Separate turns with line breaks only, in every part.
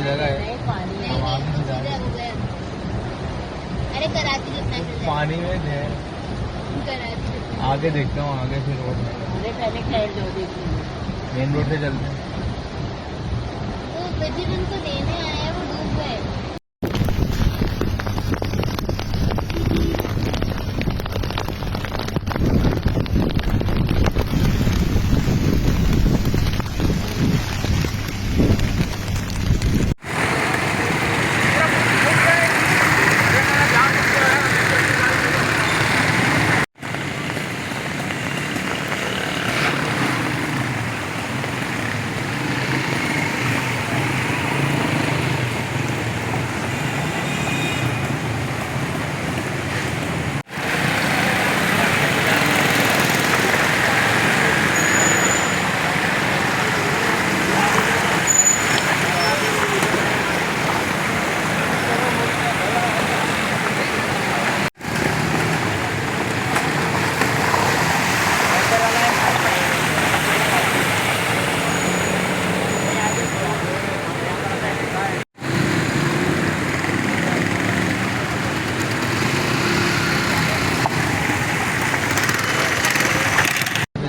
जगह है।
नहीं पानी
हम
नहीं
आगे नहीं जा रहे।
उधर अरे कराची कितना चल जाए
पानी में है,
कराची कितना
आगे देखता हूँ, आगे से रोड में
अरे पहले खैर दो देखिए
मेन रोड से चलते हैं।
तो बजट उनको देने आया वो डूब गए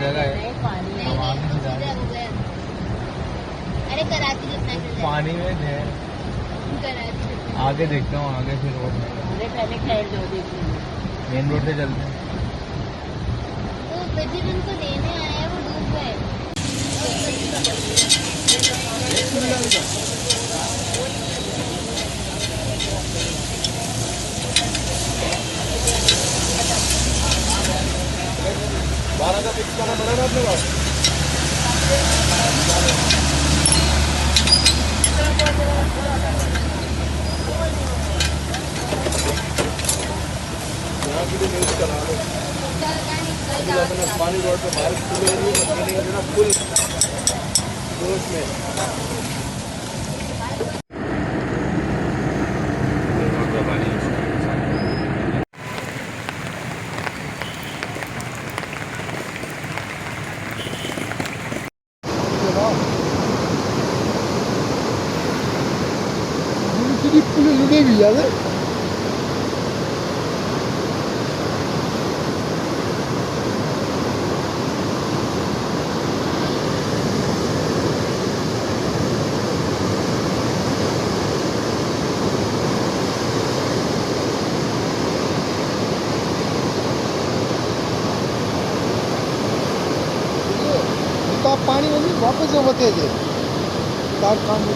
जगह है।
नहीं पानी नहीं
हम आगे नहीं जा रहे।
उधर अरे कराची कितना चल जाए
पानी में है,
कराची कितना
आगे देखता हूँ, आगे से रोड में
अरे पहले खैर दो देखिए
मेन रोड से चलते हैं।
तो बजट उनको देने आया वो डूब गए
बारह का फिक्स करना पड़ा ना अपने पास। यहाँ की भी न्यूज़ करा लो। पानी रोड पे बारिश शुरू हो रही है, ना फुल जोश में।
Gidip bunu ne bir yalı? तो आप पानी में वापस जो बते थे काम में